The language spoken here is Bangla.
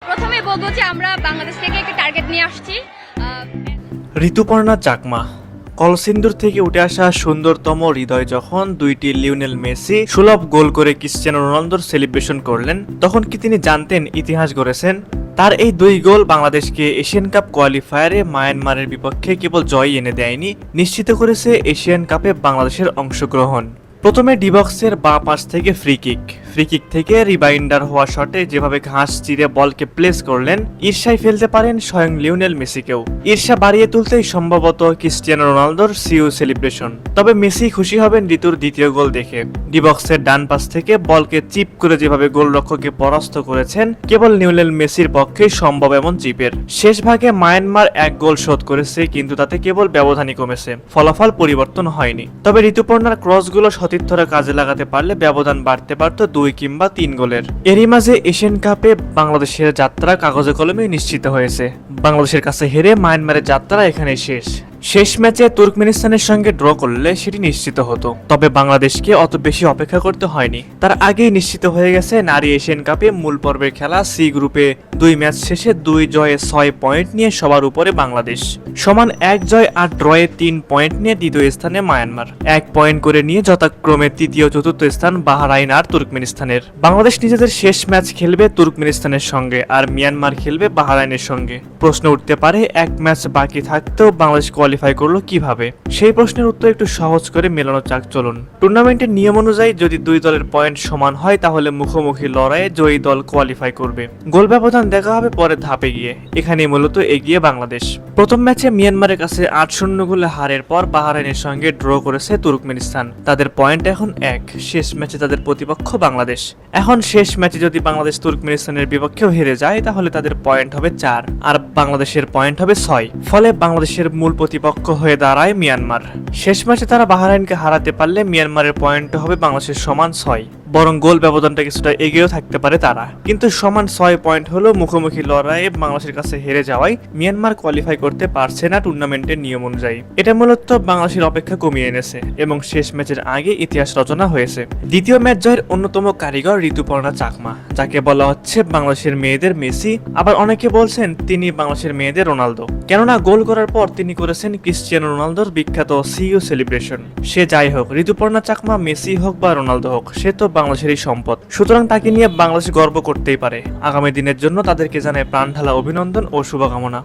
প্রথমেই বলবো যে আমরা বাংলাদেশ থেকে একটা টার্গেট নিয়ে আসছি। ঋতুপর্ণা চাকমা কলসিন্দুর থেকে উঠে আসা সুন্দরতম হৃদয় যখন দুইটি লিওনেল মেসি সুলভ গোল করে ক্রিশ্চিয়ানো রোনালদোর সেলিব্রেশন করলেন, তখন কি তিনি জানতেন ইতিহাস গড়েছেন? তার এই দুই গোল বাংলাদেশকে এশিয়ান কাপ কোয়ালিফায়ারে মায়ানমারের বিপক্ষে কেবল জয় এনে দেয়নি, নিশ্চিত করেছে এশিয়ান কাপে বাংলাদেশের অংশগ্রহণ। প্রথমে ডিবক্সের বাঁ পাশ থেকে ফ্রি কিক থেকে রিবাইন্ডার হওয়া শটে যেভাবে ঘাস চিরে বলকে প্লেস করলেন, ঈর্ষায় ফেলতে পারেন স্বয়ং লিওনেল মেসিকেও। ঈর্ষা বাড়িয়ে তুলতেই সম্ভবত ক্রিশ্চিয়ানো রোনালদোর সিউ সেলিব্রেশন। তবে মেসি খুশি হবেন ঋতুর দ্বিতীয় গোল দেখে। ডিবক্সের ডান পাশ থেকে বলকে চিপ করে যেভাবে গোলরক্ষককে পরাস্ত করেছেন, কেবল লিওনেল মেসির পক্ষেই সম্ভব এমন চিপের। শেষ ভাগে মায়ানমার এক গোল শোধ করেছে, কিন্তু তাতে কেবল ব্যবধানই কমেছে, ফলাফল পরিবর্তন হয়নি। তবে ঋতুপর্ণার ক্রসগুলো সতীর্থরা কাজে লাগাতে পারলে ব্যবধান বাড়তে পারত 2 কিংবা 3 গোলের। এরই মাঝে এশিয়ান কাপে বাংলাদেশের যাত্রা কাগজে কলমে নিশ্চিত হয়েছে। বাংলাদেশের কাছে হেরে মায়ানমারের যাত্রা এখানে শেষ ম্যাচে তুর্কমেনিস্তানের সঙ্গে ড্র করলে সেটি নিশ্চিত হতো। তবে বাংলাদেশকে অত বেশি অপেক্ষা করতে হয়নি, তার আগেই নিশ্চিত হয়ে গেছে নারী এশিয়ান কাপে মূল পর্বের খেলা সি গ্রুপে 2 ম্যাচ শেষে 2 জয়ে 6 পয়েন্ট নিয়ে সবার উপরে বাংলাদেশ, সমান 1 জয় আর ড্রয়ে 3 পয়েন্ট নিয়ে দ্বিতীয় স্থানে মায়ানমার, 1 পয়েন্ট করে নিয়ে যথাক্রমে তৃতীয় চতুর্থ স্থান বাহরাইন আর তুর্কমেনিস্তানের। বাংলাদেশ নিজেদের শেষ ম্যাচ খেলবে তুর্কমেনিস্তানের সঙ্গে আর মিয়ানমার খেলবে বাহরাইনের সঙ্গে। প্রশ্ন উঠতে পারে, এক ম্যাচ বাকি থাকতেও বাংলাদেশ কোয়ালিফাই করলো কিভাবে? সেই প্রশ্নের উত্তর একটু সহজ করে মেলানো যাক চলুন। টুর্নামেন্টের নিয়ম অনুযায়ী যদি 2 দলের পয়েন্ট সমান হয় তাহলে মুখোমুখি লড়াইয়ে জয়ী দল কোয়ালিফাই করবে। গোল ব্যবধান দেখা হবে পরের ধাপে গিয়ে, এখানে মূলত এগিয়ে বাংলাদেশ। প্রথম ম্যাচে মিয়ানমারের কাছে 8-0 গোলে হারের পর বাহরাইনের সঙ্গে ড্র করেছে তুর্কমেনিস্তান, তাদের পয়েন্ট এখন 1। শেষ ম্যাচে তাদের প্রতিপক্ষ বাংলাদেশ। এখন শেষ ম্যাচে যদি বাংলাদেশ তুর্কমেনিস্তানের বিপক্ষেও হেরে যায় তাহলে তাদের পয়েন্ট হবে 4 আর বাংলাদেশের পয়েন্ট হবে 6। ফলে বাংলাদেশের মূল প্রতিপক্ষ হয়ে দাঁড়ায় মিয়ানমার। শেষ ম্যাচে তারা বাহরাইনকে হারাতে পারলে মিয়ানমারের পয়েন্ট হবে বাংলাদেশের সমান 6, বরং গোল ব্যবধানটা কিছুটা এগিয়েও থাকতে পারে তারা। কিন্তু সমান 6 পয়েন্ট হলেও মুখোমুখি লড়াইয়ে বাংলাদেশের কাছে হেরে যাওয়ায় মিয়ানমার কোয়ালিফাই করতে পারছে না টুর্নামেন্টের নিয়ম অনুযায়ী। এটা মূলত বাংলাদেশের অপেক্ষা কমিয়ে এনেছে এবং শেষ ম্যাচের আগে ইতিহাস রচনা হয়েছে। দ্বিতীয় ম্যাচ জয়ের অন্যতম কারিগর ঋতুপর্ণা চাকমা, যাকে বলা হচ্ছে বাংলাদেশের মেয়েদের মেসি, আবার অনেকে বলছেন তিনি বাংলাদেশের মেয়েদের রোনালদো। কেননা গোল করার পর তিনি করেছেন ক্রিশ্চিয়ানো রোনালদোর বিখ্যাত সিইউ সেলিব্রেশন। সে যাই হোক, ঋতুপর্ণা চাকমা মেসি হোক বা রোনালদো হোক, সে তো বাংলাদেশেরই সম্পদ, সুতরাং তাকে নিয়ে বাংলাদেশ গর্ব করতেই পারে। আগামী দিনের জন্য তাদেরকে জানায় প্রাণঢালা অভিনন্দন ও শুভকামনা।